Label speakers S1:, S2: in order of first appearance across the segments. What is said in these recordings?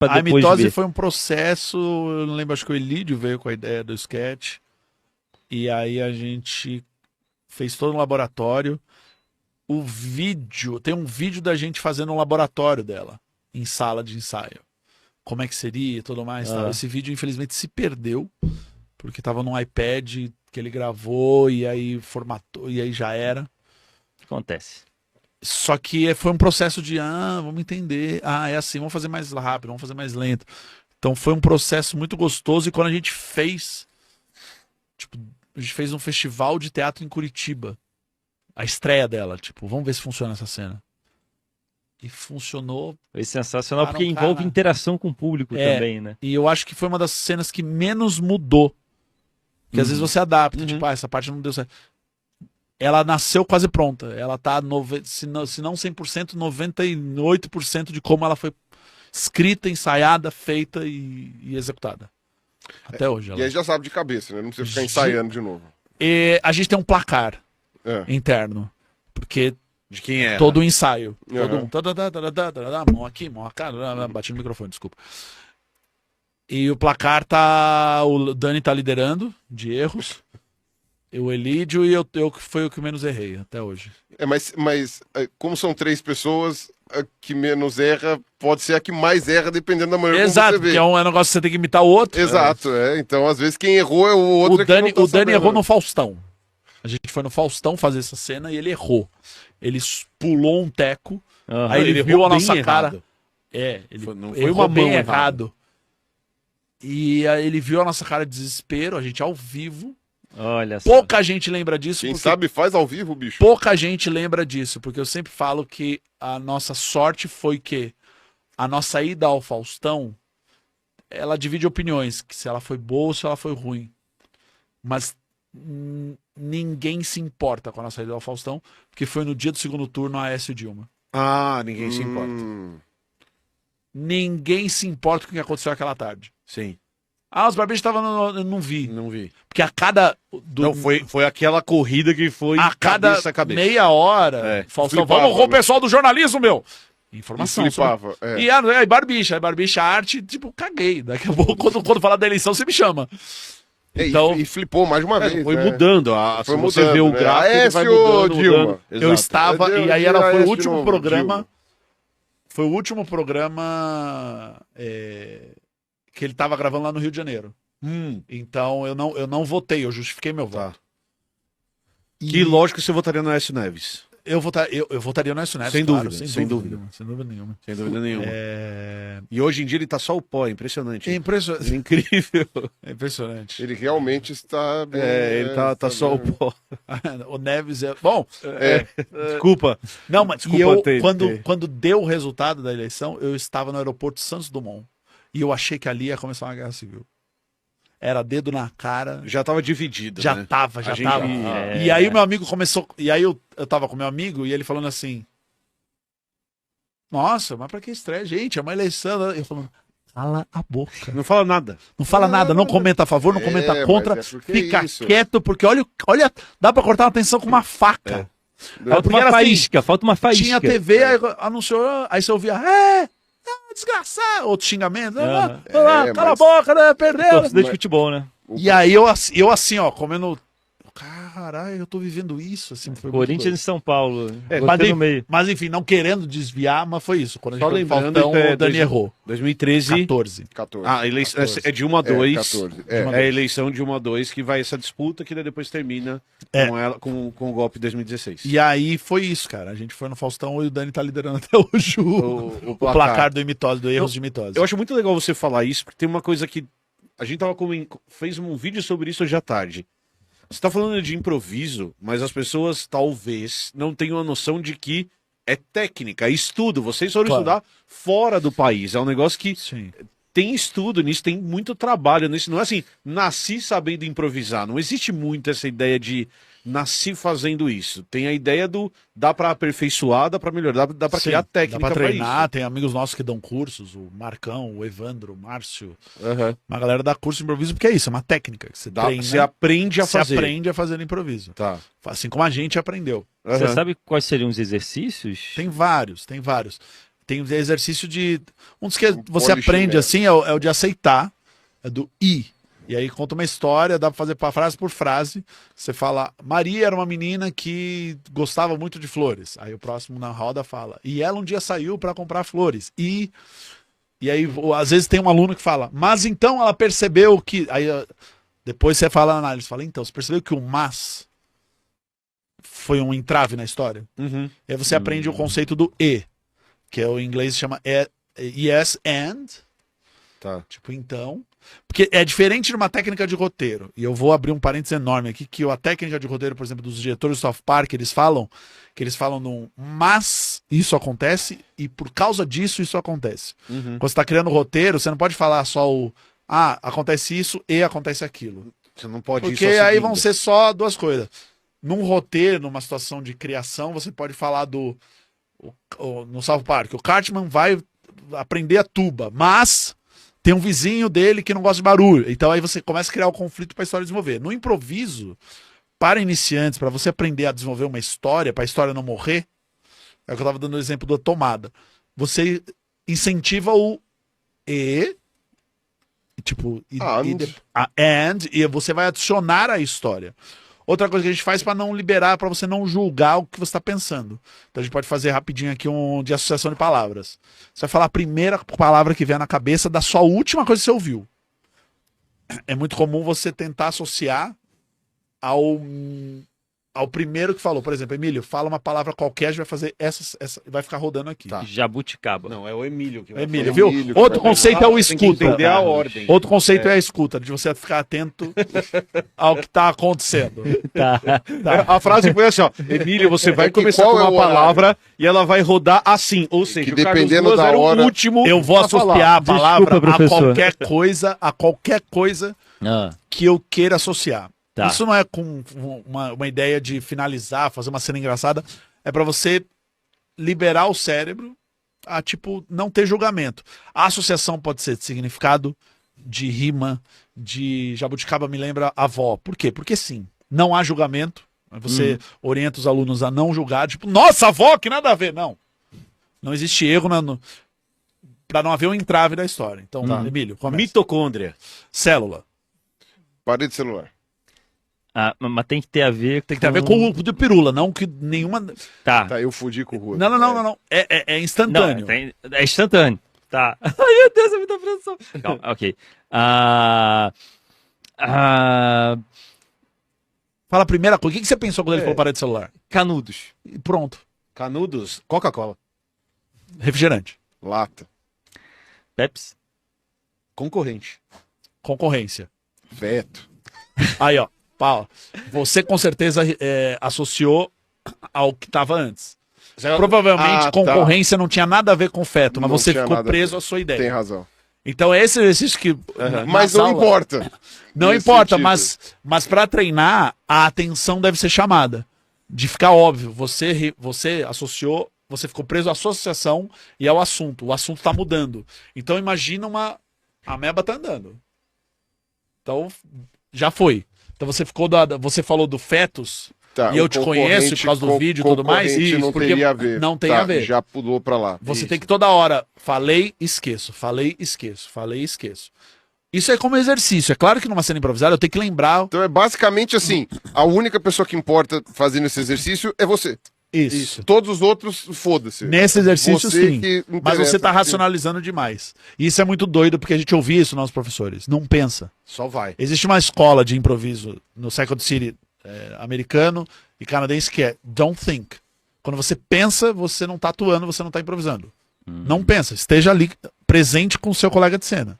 S1: pra
S2: A
S1: depois
S2: mitose
S1: ver.
S2: foi um processo, eu não lembro, acho que o Elídio veio com a ideia do sketch. E aí a gente fez todo um laboratório. O vídeo, tem um vídeo da gente fazendo um laboratório dela, em sala de ensaio. Como é que seria e tudo mais. Tal. Esse vídeo, infelizmente, se perdeu, porque tava num iPad que ele gravou e aí formatou, e aí já era.
S1: Acontece.
S2: Só que foi um processo de, vamos entender. É assim, vamos fazer mais rápido, vamos fazer mais lento. Então foi um processo muito gostoso. E quando a gente fez, tipo, a gente fez um festival de teatro em Curitiba. A estreia dela, tipo, vamos ver se funciona essa cena. E funcionou.
S1: Foi sensacional,
S2: Para um
S1: porque envolve
S2: cara-
S1: interação com o público também, né?
S2: E eu acho que foi uma das cenas que menos mudou. Porque às vezes você adapta,
S1: Uhum.
S2: tipo, essa parte não deu certo. Ela nasceu quase pronta. Ela tá, se não 100%, 98% de como ela foi escrita, ensaiada, feita e executada. Até hoje.
S3: E aí já sabe de cabeça, né? Não precisa ficar ensaiando de novo.
S2: E a gente tem um placar
S3: É.
S2: interno. Porque
S4: De quem é?
S2: todo o ensaio.
S3: Uhum.
S2: Todo mão aqui, mão aqui. Bati no microfone, desculpa. E o placar tá. O Dani tá liderando de erros. O Elídio e eu que foi o que menos errei até hoje.
S3: Mas como são 3 pessoas, a que menos erra pode ser a que mais erra, dependendo da maneira
S2: Exato,
S3: como você
S2: porque
S3: vê.
S2: é um negócio que você tem que imitar o outro.
S3: Exato, Então às vezes quem errou é o outro.
S2: O Dani errou no Faustão. A gente foi no Faustão fazer essa cena e ele errou. Ele pulou um teco,
S1: Aham.
S2: aí ele
S4: Ele
S2: viu
S4: errou
S2: a nossa
S4: bem
S2: cara.
S4: errado.
S2: Ele
S4: Não foi
S2: errou
S4: uma
S2: bem
S4: mão
S2: errado. E aí ele viu a nossa cara de desespero, a gente ao vivo.
S1: Olha só.
S2: Pouca gente lembra disso.
S3: Quem
S2: porque
S3: sabe faz ao vivo, bicho.
S2: pouca gente lembra disso, porque eu sempre falo que a nossa sorte foi que a nossa ida ao Faustão, ela divide opiniões, que se ela foi boa ou se ela foi ruim. Mas ninguém se importa com a nossa ida ao Faustão, porque foi no dia do segundo turno a Aécio Dilma.
S4: Ninguém se importa.
S2: Ninguém se importa com o que aconteceu aquela tarde.
S4: Sim,
S2: Os barbichos estavam eu não vi.
S4: não vi.
S2: Porque a cada
S4: Não, foi aquela corrida que foi
S2: a cada
S4: cabeça a cabeça.
S2: meia hora,
S4: É,
S2: Faustão,
S3: flipava,
S2: vamos com o
S3: né?
S2: pessoal do jornalismo, meu. Informação.
S3: E flipava,
S2: E aí, barbicha, arte, tipo, caguei. Daqui a pouco, quando falar da eleição, você me chama. Então,
S3: e flipou mais uma vez.
S4: Foi
S3: né?
S4: mudando.
S3: Foi
S4: se você
S3: mudando,
S4: vê o
S3: né?
S4: gráfico, ele vai
S3: Aécio
S4: mudando,
S3: Dilma.
S4: mudando.
S2: eu
S4: Exato.
S2: estava,
S3: Eu
S2: e aí
S3: dei
S2: ela foi o
S3: Aécio de
S2: último
S3: novo,
S2: programa.
S3: Dilma.
S2: Foi o último programa que ele tava gravando lá no Rio de Janeiro. Então eu não votei, eu justifiquei meu
S4: Tá.
S2: voto.
S4: Que lógico você votaria no Aécio Neves.
S2: Eu votaria no Aécio Neves,
S4: Sem
S2: claro,
S4: dúvida, sem dúvida.
S2: Sem dúvida nenhuma.
S4: Sem dúvida nenhuma.
S2: É
S4: E hoje em dia ele tá só o pó, impressionante.
S2: impressionante.
S4: Incrível.
S2: É impressionante.
S3: Ele realmente está bem.
S4: Ele tá só o
S3: bem.
S4: pó.
S2: O Neves é. Bom,
S4: Desculpa.
S2: não, mas
S4: Desculpa
S2: e eu,
S4: ter-
S2: quando deu o resultado da eleição, eu estava no aeroporto Santos Dumont. E eu achei que ali ia começar uma guerra civil. Era dedo na cara.
S4: Já tava dividido,
S2: Já
S4: né?
S2: tava.
S4: A gente-
S2: E aí o meu amigo começou. E aí eu tava com meu amigo e ele falando assim: Nossa, mas pra que estreia? Gente, é uma eleição. Eu falando, cala a boca.
S4: Não fala nada.
S2: Não fala nada, não comenta a favor, não comenta
S3: mas
S2: contra.
S3: é porque
S2: Fica
S3: isso.
S2: quieto, porque olha, dá pra cortar uma atenção com uma faca.
S1: Falta
S2: Porque
S1: uma
S2: era assim,
S1: faísca, falta uma faísca.
S2: Tinha TV, aí anunciou, aí você ouvia, desgraçado, outro xingamento,
S1: Aham.
S2: cala a
S3: mas-
S2: boca, né, perdeu.
S1: Torcida de futebol, né?
S2: E aí eu assim, ó, comendo, caralho, eu tô vivendo isso, assim, foi muito
S1: Corinthians e
S2: doido.
S1: São Paulo.
S2: Mas,
S1: Você no meio.
S2: mas enfim, não querendo desviar, mas foi isso, quando a gente
S4: Só
S2: foi pro
S4: lembrando
S2: Faustão,
S4: que é
S2: o Dani errou,
S4: 2013.
S2: 14.
S3: 14.
S4: A eleição
S2: 14.
S4: é de 1 a 2.
S3: 14.
S4: É a eleição de 1 a 2 que vai essa disputa que daí depois termina com o golpe de 2016.
S2: E aí foi isso, cara, a gente foi no Faustão e o Dani tá liderando até hoje o placar do imitose, do erros de imitose.
S4: Eu acho muito legal você falar isso, porque tem uma coisa que a gente fez um vídeo sobre isso hoje à tarde. Você tá falando de improviso, mas as pessoas talvez não tenham a noção de que é técnica, é estudo. Vocês foram
S2: Claro.
S4: estudar fora do país. É um negócio que
S2: Sim.
S4: tem estudo nisso, tem muito trabalho nisso. Não é assim, nasci sabendo improvisar. Não existe muito essa ideia de nasci fazendo isso. Tem a ideia do dá pra aperfeiçoar, dá pra melhorar, dá pra
S2: Sim,
S4: criar técnica
S2: dá pra
S4: pra
S2: treinar,
S4: isso.
S2: tem amigos nossos que dão cursos, o Marcão, o Evandro, o Márcio,
S4: Aham.
S2: uma galera dá curso de improviso, porque é isso, é uma técnica que você treina,
S4: Você aprende a
S2: você
S4: fazer.
S2: aprende a fazer improviso.
S4: Tá.
S2: Assim como a gente aprendeu.
S1: Você
S4: Aham.
S1: sabe quais seriam os exercícios?
S2: Tem vários, tem vários. tem exercício de... Um dos que você
S3: polichinelo.
S2: aprende assim é o de aceitar, é do I. E aí conta uma história, dá pra fazer frase por frase. Você fala, Maria era uma menina que gostava muito de flores. Aí o próximo na roda fala, e ela um dia saiu para comprar flores. E aí, às vezes tem um aluno que fala, mas então ela percebeu que... Aí depois você fala na análise, fala, então, você percebeu que o mas foi um entrave na história?
S4: Uhum.
S2: E aí você aprende o conceito do E, que o inglês chama yes and,
S4: Tá.
S2: tipo então, porque é diferente de uma técnica de roteiro. E eu vou abrir um parênteses enorme aqui, que a técnica de roteiro, por exemplo, dos diretores do South Park, eles falam num mas isso acontece e por causa disso isso acontece.
S4: Uhum.
S2: Quando você está criando roteiro, você não pode falar só acontece isso e acontece aquilo.
S4: Você não pode ir
S2: Porque
S4: só
S2: aí
S4: seguindo.
S2: vão ser só duas coisas. Num roteiro, numa situação de criação, você pode falar no South Park, o Cartman vai aprender a tuba, mas tem um vizinho dele que não gosta de barulho. Então aí você começa a criar o conflito para a história desenvolver. No improviso, para iniciantes, para você aprender a desenvolver uma história, para a história não morrer, é o que eu estava dando o exemplo da tomada. Você incentiva o tipo, e você vai adicionar a história. Outra coisa que a gente faz para não liberar, para você não julgar o que você está pensando. Então a gente pode fazer rapidinho aqui de associação de palavras. Você vai falar a primeira palavra que vier na cabeça da sua última coisa que você ouviu. É muito comum você tentar associar ao primeiro que falou. Por exemplo, Emílio, fala uma palavra qualquer, a gente vai fazer essa vai ficar rodando aqui.
S4: Tá.
S1: Jabuticaba.
S4: Não, é o Emílio que vai
S2: Emílio,
S4: falar.
S2: viu? Outro conceito é o
S4: Tem que
S2: escuta.
S4: entender a ordem.
S2: Outro conceito é a escuta, de você ficar atento ao que está acontecendo.
S1: Tá.
S4: A frase foi assim, ó. Emílio, você vai
S3: que
S4: começar
S3: qual
S4: com
S3: é
S4: uma
S3: o horário?
S4: palavra e ela vai rodar assim. Ou seja,
S3: que
S4: o Carlos
S3: dependendo
S4: Duas
S3: da
S4: era
S3: hora-
S4: o último.
S2: Eu vou
S4: a falar.
S2: associar a palavra
S1: Desculpa,
S2: a
S1: professor.
S2: qualquer coisa
S1: Ah,
S2: que eu queira associar.
S1: Tá.
S2: Isso não é com uma ideia de finalizar, fazer uma cena engraçada. É para você liberar o cérebro a, tipo, não ter julgamento. A associação pode ser de significado, de rima, de jabuticaba me lembra avó. Por quê? Porque sim, não há julgamento. Você orienta os alunos a não julgar, tipo, nossa, avó, que nada a ver. Não. Não existe erro para não haver um entrave da história. Então, Emílio, começa.
S4: Mitocôndria.
S2: Célula.
S3: Parede celular.
S1: mas tem que ter a ver
S2: Tem que ter a ver com o de pirula, não que nenhuma...
S1: Tá.
S3: Tá, eu fudi com o Rua.
S2: Não. É instantâneo.
S1: É instantâneo. Tá. Ai, meu Deus, é muita pressão. Calma, ok.
S2: Fala a primeira coisa. O que você pensou quando ele falou parede celular?
S1: Canudos.
S2: E pronto.
S4: Canudos. Coca-Cola.
S2: Refrigerante.
S3: Lata.
S1: Pepsi.
S4: Concorrente.
S2: Concorrência.
S3: Veto.
S2: Aí, ó. Paula, você com certeza associou ao que estava antes. Provavelmente
S3: tá.
S2: concorrência não tinha nada a ver com feto, mas
S3: Não
S2: você
S3: tinha
S2: ficou
S3: nada a
S2: preso
S3: ver.
S2: à sua
S3: Tem
S2: ideia.
S3: razão.
S2: Então é esse exercício que...
S3: Mas não importa.
S2: Não
S3: Nesse
S2: importa,
S3: sentido.
S2: mas para treinar, a atenção deve ser chamada. De ficar óbvio. Você associou, você ficou preso à associação e ao assunto. O assunto está mudando. Então imagina a ameba tá andando. Então, já foi. Então você falou do fetus,
S3: Tá,
S2: e eu
S3: o
S2: te conheço por causa do vídeo e tudo mais.
S3: concorrente não
S2: porque
S3: teria a ver.
S2: não tem
S3: Tá,
S2: a ver.
S3: Já pulou pra lá.
S2: Você
S4: Isso.
S2: tem que toda hora, falei, esqueço, falei, esqueço, falei, esqueço. Isso é como exercício. É claro que numa cena improvisada eu tenho que lembrar
S3: Então é basicamente assim, a única pessoa que importa fazendo esse exercício é você.
S2: isso.
S3: Todos os outros, foda-se.
S2: Nesse exercício,
S3: Você
S2: sim.
S3: que
S2: Mas você
S3: interessa,
S2: tá
S3: sim.
S2: racionalizando demais. E isso é muito doido, porque a gente ouvia isso nos nossos professores. Não pensa.
S4: Só vai.
S2: Existe uma escola de improviso no Second City americano e canadense que é don't think. Quando você pensa, você não tá atuando, você não tá improvisando. Não pensa. Esteja ali presente com o seu colega de cena.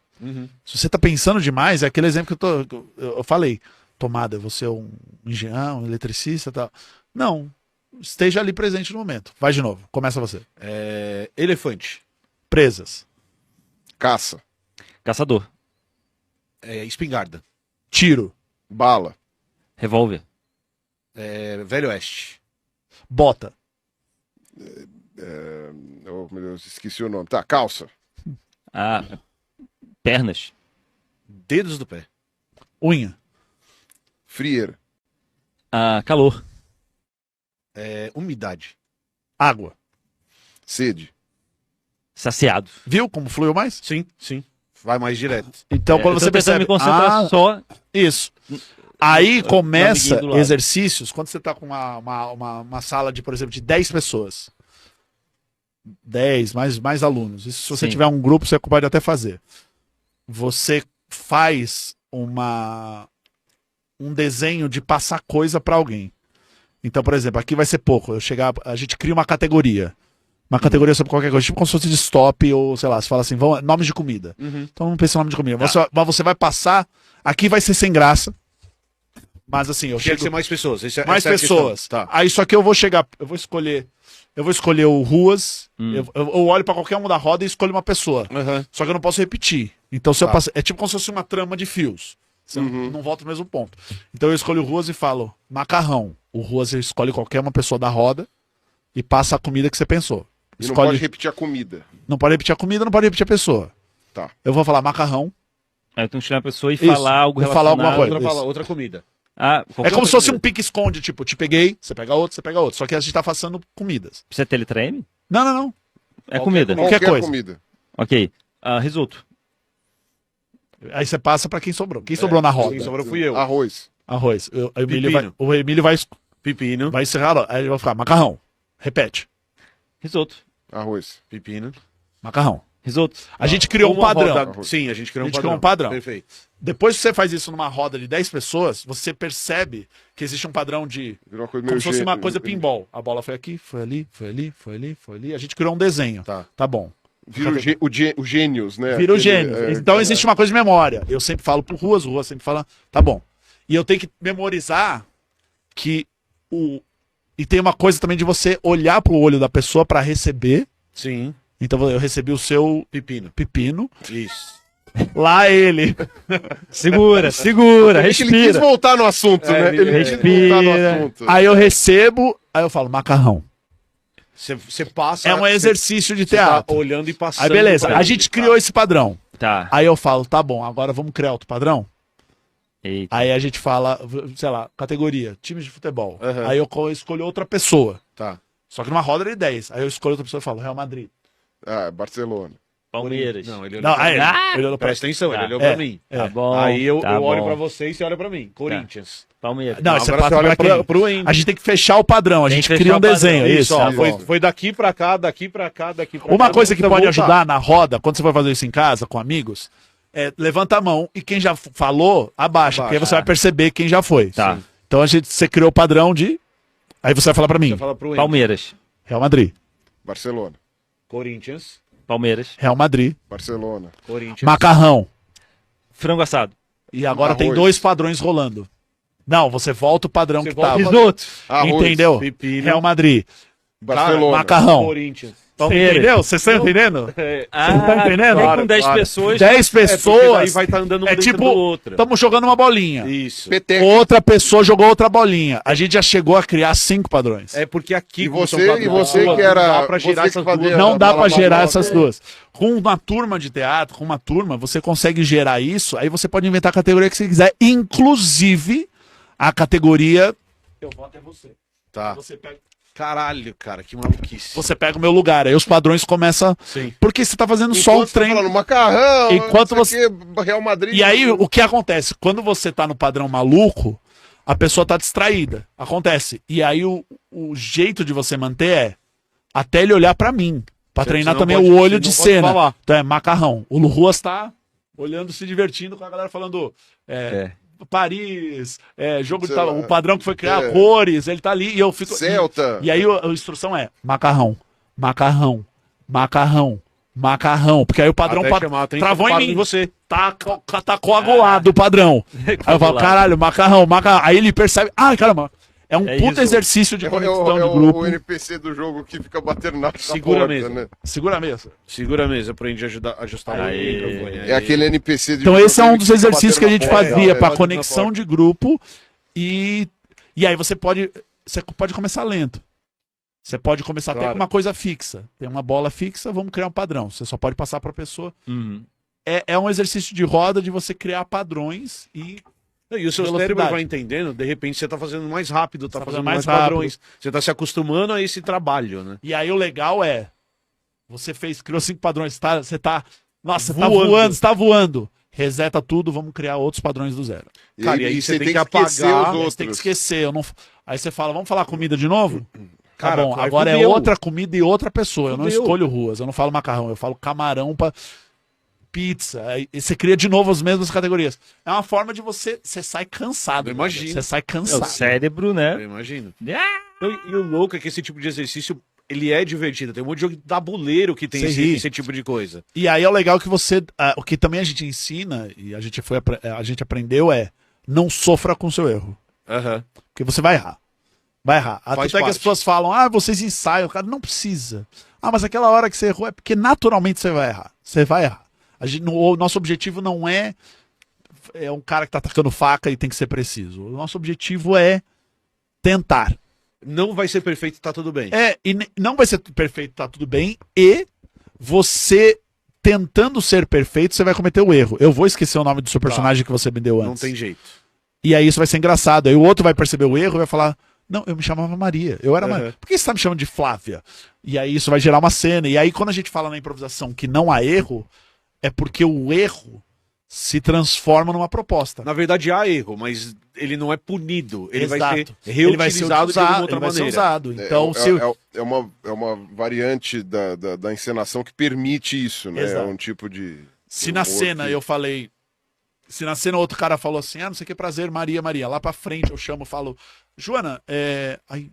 S2: Se você tá pensando demais, é aquele exemplo que eu falei. Tomada, você é um engenheiro, um eletricista e tal. Não. Esteja ali presente no momento. Vai de novo. Começa você.
S4: Elefante.
S2: Presas.
S3: Caça,
S1: Caçador.
S4: Espingarda.
S2: Tiro.
S3: bala,
S1: Revólver.
S4: Velho Oeste.
S2: Bota.
S3: oh meu Deus, esqueci o nome. Tá, calça,
S1: Pernas.
S4: Dedos do pé.
S2: Unha.
S3: frieira,
S1: Calor.
S4: Umidade.
S2: Água.
S3: sede,
S1: saciado.
S2: Viu como fluiu mais?
S4: Sim, sim. Vai mais direto.
S2: Então,
S1: É,
S2: quando
S1: eu
S2: você
S1: tô tentando
S2: percebe...
S1: me concentrar só.
S2: Isso. Aí começa
S1: amiguinho do lado.
S2: exercícios, quando você tá com uma sala de, por exemplo, de 10 pessoas. 10, mais alunos. Isso, se você
S1: Sim.
S2: tiver um grupo, você pode até fazer. Você faz um desenho de passar coisa para alguém. Então, por exemplo, aqui vai ser pouco. A gente cria uma categoria. Uma categoria sobre qualquer coisa, tipo como se fosse de stop, ou sei lá, você fala assim, nomes de comida. Então não pensa em nome de comida. Mas você vai passar, aqui vai ser sem graça. Mas assim, eu
S4: Tinha que
S2: chego
S4: ser mais pessoas.
S2: mais
S4: essa é a
S2: pessoas.
S4: questão. Tá.
S2: Aí só que eu vou escolher o Ruas, eu olho pra qualquer um da roda e escolho uma pessoa.
S4: Aham.
S2: Só que eu não posso repetir. Então se eu
S4: Tá.
S2: passo, é tipo como se fosse uma trama de fios. Você não volta no mesmo ponto. Então eu escolho o Ruas e falo macarrão. O Ruas escolhe qualquer uma pessoa da roda e passa a comida que você pensou.
S3: E não pode repetir a comida.
S2: Não pode repetir a comida, não pode repetir a pessoa.
S3: Tá.
S2: Eu vou falar macarrão.
S1: Aí eu tenho que tirar a pessoa e
S2: Isso,
S1: falar algo
S2: vou falar
S1: relacionado.
S2: alguma coisa.
S4: Outra,
S2: Isso.
S4: outra comida.
S1: Ah,
S2: É
S1: qualquer
S2: como se
S1: outra
S2: fosse um
S1: comida.
S2: pique-esconde, tipo, te peguei, você pega outro, você pega outro. Só que a gente tá passando comidas.
S1: Precisa ter letra M?
S2: Não, não, não.
S1: É comida.
S2: Qualquer coisa.
S3: comida.
S1: Ok. Risoto.
S2: Aí você passa pra quem sobrou. Quem sobrou na roda?
S4: Quem sobrou fui eu.
S3: Arroz.
S2: Arroz.
S4: Pepino.
S2: O Emílio vai
S4: Pepino.
S2: encerrar. Aí ele vai ficar macarrão. Repete.
S1: Risoto.
S3: Arroz.
S4: Pepino.
S2: Macarrão.
S1: Risoto.
S2: A gente criou um
S4: Uma
S2: padrão.
S4: roda- Sim, a gente criou
S2: A
S4: um
S2: gente
S4: padrão.
S2: criou um padrão.
S4: Perfeito.
S2: Depois que você faz isso numa roda de 10 pessoas, você percebe que existe um padrão de...
S3: Virou uma coisa
S2: Como
S3: meio
S2: se fosse uma
S3: gê-
S2: coisa pinball. A bola foi aqui, foi ali, foi ali, foi ali, foi ali. A gente criou um desenho.
S4: Tá.
S2: Tá bom.
S3: Vira o gênios, né?
S2: Vira o
S3: Aquele,
S2: gênio. Então existe uma coisa de memória. Eu sempre falo pro Ruas, o Ruas sempre fala, tá bom. E eu tenho que memorizar que E tem uma coisa também de você olhar pro olho da pessoa pra receber.
S4: Sim.
S2: Então eu recebi o seu
S4: Pepino.
S2: pepino.
S4: Isso.
S2: Lá ele.
S1: Segura,
S3: É que ele quis
S1: respira.
S3: voltar no assunto, né? Ele quis voltar no
S1: respira.
S3: assunto.
S2: Aí eu recebo, aí eu falo macarrão.
S4: Você passa.
S2: É um exercício de
S4: Você tá
S2: teatro.
S4: olhando e passando.
S2: Aí beleza,
S4: pra
S2: a
S4: ele,
S2: gente
S4: tá?
S2: criou esse padrão.
S1: Tá.
S2: Aí eu falo, tá bom, agora vamos criar outro padrão?
S1: Eita.
S2: Aí a gente fala, sei lá, categoria, times de futebol.
S4: Aham.
S2: Aí eu escolho outra pessoa.
S4: Tá.
S2: Só que numa roda de 10. Aí eu escolho outra pessoa e falo, Real Madrid.
S3: Ah, Barcelona.
S1: Palmeiras.
S4: Não, ele olhou
S2: Não,
S4: pra
S2: aí
S4: mim.
S2: ele olhou pra
S4: Presta atenção, ele
S1: Tá.
S4: olhou
S2: É.
S4: pra mim.
S1: Tá bom.
S4: Aí eu
S1: tá
S4: olho
S1: bom.
S4: pra você e você olha pra mim. Corinthians.
S1: Palmeiras.
S2: Não, você
S4: agora
S2: passa
S4: você olha
S2: pra quem?
S4: pro Andy.
S2: A gente tem que fechar o padrão, a
S1: Tem
S2: gente
S1: que
S2: cria
S1: fechar
S2: um
S1: o padrão.
S2: desenho. Isso,
S4: ó,
S2: é.
S4: foi daqui pra cá, daqui pra cá, daqui pra cá.
S2: Uma coisa que
S4: Precisa
S2: pode
S4: voltar.
S2: ajudar na roda, quando você for fazer isso em casa, com amigos, é levanta a mão e quem já falou, abaixa, porque aí você vai perceber quem já foi.
S1: Tá.
S2: Então você criou o padrão de... Aí você vai falar pra mim,
S4: Você fala pro Andy.
S1: Palmeiras.
S2: Real Madrid,
S3: Barcelona.
S4: Corinthians.
S1: Palmeiras.
S2: Real Madrid,
S3: Barcelona.
S4: Corinthians.
S2: macarrão.
S1: Frango assado.
S2: E agora tem
S3: Arroz.
S2: 2 padrões rolando. Não, você volta o padrão
S4: Você
S2: que
S4: volta
S2: tava.
S4: o
S1: Risoto.
S3: Arroz.
S2: Entendeu?
S4: Pepino.
S2: Real Madrid,
S3: Barcelona.
S2: macarrão.
S4: Corinthians.
S1: Palmeiras.
S2: Entendeu? Vocês estão entendendo?
S1: Ah,
S2: entendendo?
S1: é
S4: Claro,
S1: com 10
S4: claro.
S1: pessoas.
S2: 10
S4: Porque daí
S2: pessoas.
S4: vai estar andando
S2: É
S4: dentro
S2: tipo,
S4: do outro.
S2: estamos jogando uma bolinha.
S4: Isso.
S3: Peteca.
S2: Outra pessoa jogou outra bolinha. A gente já chegou a criar 5 padrões.
S4: É porque aqui.
S3: E
S4: como
S3: você-
S4: são quatro
S3: e você
S4: pessoas,
S3: que era-
S4: Não dá pra
S3: você
S4: girar
S3: que
S4: essas
S3: fazia-
S4: duas.
S2: Não dá
S3: bola
S2: pra
S3: pra
S2: gerar
S3: bola.
S2: essas duas. Com uma turma de teatro, com uma turma, você consegue gerar isso. Aí você pode inventar a categoria que você quiser, inclusive a categoria. Eu vou até você.
S4: Tá.
S2: Você
S4: Caralho, cara, que maluquice.
S2: pega o meu lugar. Aí os padrões começam.
S4: Sim.
S2: Porque você tá fazendo só um
S3: Enquanto tá
S2: treino.
S3: falando macarrão,
S2: Enquanto
S3: não sei o quê, Real Madrid.
S2: E aí, o que acontece? Quando você tá no padrão maluco, a pessoa tá distraída. Acontece. E aí, o jeito de você manter é até ele olhar pra mim. Pra
S4: Você
S2: treinar
S4: não
S2: também
S4: pode-
S2: o olho
S4: você
S2: de
S4: não pode
S2: cena.
S4: falar.
S2: Então é macarrão. O Ruas tá olhando, se divertindo com a galera falando Paris, jogo de
S3: Sei
S2: tal.
S3: lá.
S2: O padrão que foi criar,
S3: É.
S2: cores. Ele tá ali e eu fico.
S3: Celta.
S2: E aí a instrução é macarrão, macarrão, macarrão, macarrão. Porque aí o padrão
S4: Até chamar a atenção
S2: travou
S4: do
S2: em
S4: padrão
S2: mim.
S4: em você.
S2: Tá coagulado o padrão. Aí eu falo, caralho, macarrão, macarrão. Aí ele percebe, ai, caramba, é um
S1: É
S2: puta
S1: isso.
S2: exercício de
S3: É,
S2: conexão
S3: é
S2: de grupo.
S3: o NPC do jogo que fica batendo na
S4: Segura a
S3: porta,
S4: mesa.
S3: né?
S2: Segura a mesa.
S4: Segura a mesa pra gente ajustar o
S1: Aê.
S4: microfone.
S3: É aquele NPC de
S2: Então
S3: jogo
S2: esse é um
S3: que
S2: dos
S3: fica
S2: exercícios que a
S3: batendo
S2: gente
S3: na porta,
S2: fazia
S3: é.
S2: pra
S4: batendo na
S2: conexão
S4: porta.
S2: de grupo e aí você pode começar lento. Você pode começar até
S4: Claro.
S2: com uma coisa fixa. Tem uma bola fixa, vamos criar um padrão. Você só pode passar pra pessoa.
S1: Uhum.
S2: É um exercício de roda de você criar padrões e
S4: E o seu
S2: Velocidade.
S4: cérebro vai entendendo, de repente você tá fazendo mais rápido, tá
S2: Tá
S4: fazendo
S2: fazendo
S4: mais
S2: mais
S4: padrões. Você tá se acostumando a esse trabalho, né?
S2: E aí o legal é criou 5 padrões, você tá
S4: Voando.
S2: você tá voando. Reseta tudo, vamos criar outros padrões do zero.
S3: E
S4: Cara, e aí você tem que
S3: esquecer
S4: apagar,
S3: os
S2: Você tem que
S3: outros.
S2: esquecer. Eu não... Aí você fala, vamos falar comida de novo? Tá
S4: Cara,
S2: bom,
S4: vai,
S2: agora é
S4: fudeu.
S2: outra comida e outra pessoa. Eu não
S4: Fudeu.
S2: escolho ruas, eu não falo macarrão, eu falo camarão pra pizza. Aí você cria de novo as mesmas categorias. É uma forma de você sai cansado.
S4: Eu imagino.
S2: Você sai
S1: É o
S2: cansado.
S1: cérebro,
S4: Eu
S1: né?
S4: imagino.
S1: Ah!
S4: Então, e o louco é que esse tipo de exercício, ele é divertido. Tem um monte de jogo de tabuleiro que tem
S2: Você
S4: esse,
S2: ri.
S4: esse tipo de coisa.
S2: E aí é o legal que o que também a gente ensina, e a gente aprendeu é, não sofra com o seu erro.
S4: Aham.
S2: Porque você vai errar. Vai errar.
S4: Faz
S2: Até que as
S4: parte.
S2: pessoas falam, vocês ensaiam. Cara, não precisa. Mas aquela hora que você errou é porque naturalmente você vai errar. Você vai errar. O nosso objetivo não é um cara que tá atacando faca e tem que ser preciso. O nosso objetivo é tentar.
S4: Não vai ser perfeito, tá tudo bem.
S2: Não vai ser perfeito, tá tudo bem. E você, tentando ser perfeito, você vai cometer o erro. Eu vou esquecer o nome do seu personagem que você me deu antes.
S4: Não tem jeito.
S2: E aí isso vai ser engraçado. Aí o outro vai perceber o erro e vai falar: não, eu me chamava Maria. Eu era Maria. Por que você tá me chamando de Flávia? E aí isso vai gerar uma cena. E aí quando a gente fala na improvisação que não há erro, é porque o erro se transforma numa proposta.
S4: Na verdade, há erro, mas ele não é punido. Ele vai ser
S2: Exato.
S4: reutilizado de alguma outra
S2: ele vai ser
S4: maneira.
S2: usado. Então,
S3: É uma variante da encenação que permite isso, né?
S2: Exato.
S3: É um tipo de.
S2: se na
S3: humor
S2: cena
S3: que-
S2: eu falei. Se na cena outro cara falou assim, não sei o que, prazer, Maria, Maria. Lá pra frente eu chamo, falo, Joana, aí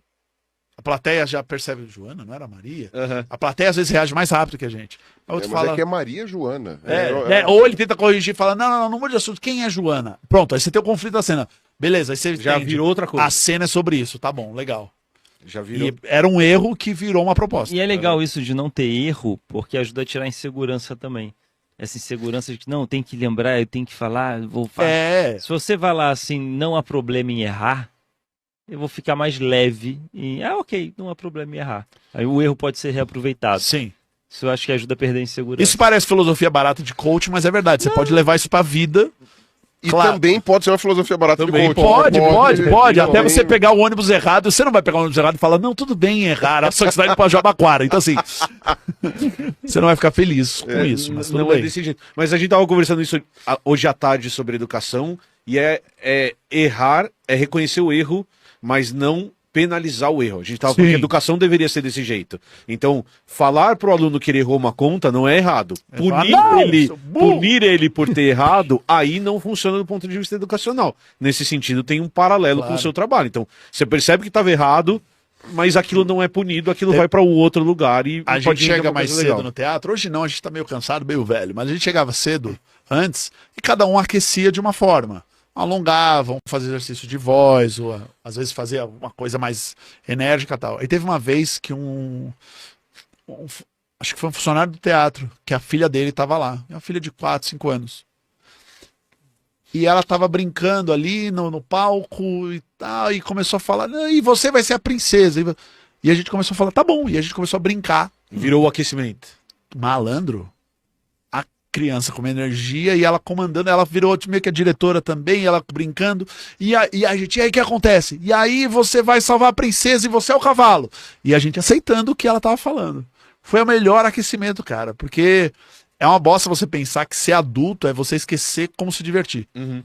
S2: a plateia já percebe, Joana, não era Maria?
S4: Aham.
S2: A plateia às vezes reage mais rápido que a gente. Aí outro
S3: mas
S2: fala,
S3: é que é Maria Joana.
S2: ou ele tenta corrigir e fala, não mude de assunto, quem é Joana? Pronto, aí você tem o conflito da cena. Beleza, aí você
S4: Já
S2: entende.
S4: virou outra coisa.
S2: A cena é sobre isso, tá bom, legal.
S4: Já virou.
S2: E era um erro que virou uma proposta.
S1: E é legal isso de não ter erro, porque ajuda a tirar a insegurança também. Essa insegurança de que não, tem que lembrar, eu tenho que falar, vou falar. Se você vai lá assim, não há problema em errar, eu vou ficar mais leve e, ok, não há problema em errar. Aí o erro pode ser reaproveitado.
S2: Sim.
S1: Isso eu acho que ajuda a perder a insegurança.
S2: Isso parece filosofia barata de coach, mas é verdade. Você pode levar isso pra vida.
S3: E
S2: Claro.
S3: também pode ser uma filosofia barata
S4: Também
S3: de coaching.
S2: Pode. Até
S3: também.
S2: você pegar o ônibus errado, você não vai pegar o ônibus errado e falar, não, tudo bem errar, só que você vai indo pra Jabaquara. Então, assim, você não vai ficar feliz com isso, mas tudo
S4: Não
S2: bem.
S4: é desse jeito. Mas a gente tava conversando isso hoje à tarde sobre educação, e errar é reconhecer o erro, mas não penalizar o erro. A gente tava falando
S2: Sim.
S4: que a educação deveria ser desse jeito. Então, falar pro aluno que ele errou uma conta não é errado.
S2: falar, "Não, seu burro."
S4: Punir ele por ter errado, aí não funciona do ponto de vista educacional. Nesse sentido, tem um paralelo com o
S2: Claro.
S4: seu trabalho. Então, você percebe que estava errado, mas aquilo não é punido, aquilo vai para um outro lugar e
S2: A
S4: pode
S2: gente
S4: render
S2: chega
S4: uma
S2: mais
S4: coisa
S2: cedo
S4: legal.
S2: no teatro. Hoje não, a gente tá meio cansado, meio velho. Mas a gente chegava cedo antes e cada um aquecia de uma forma. Alongavam, fazia exercício de voz, ou às vezes fazia uma coisa mais enérgica e tal. Aí teve uma vez que acho que foi um funcionário do teatro, que a filha dele tava lá. É uma filha de 4, 5 anos. E ela tava brincando ali no palco e tal, e começou a falar, "Não, e você vai ser a princesa." E a gente começou a falar, tá bom. E a gente começou a brincar.
S4: Virou o aquecimento.
S2: Malandro, a criança com uma energia e ela comandando, ela virou meio que a diretora também, ela brincando, e a gente, e aí o que acontece? E aí você vai salvar a princesa e você é o cavalo. E a gente aceitando o que ela tava falando. Foi o melhor aquecimento, cara, porque é uma bosta você pensar que ser adulto é você esquecer como se divertir.
S4: Uhum.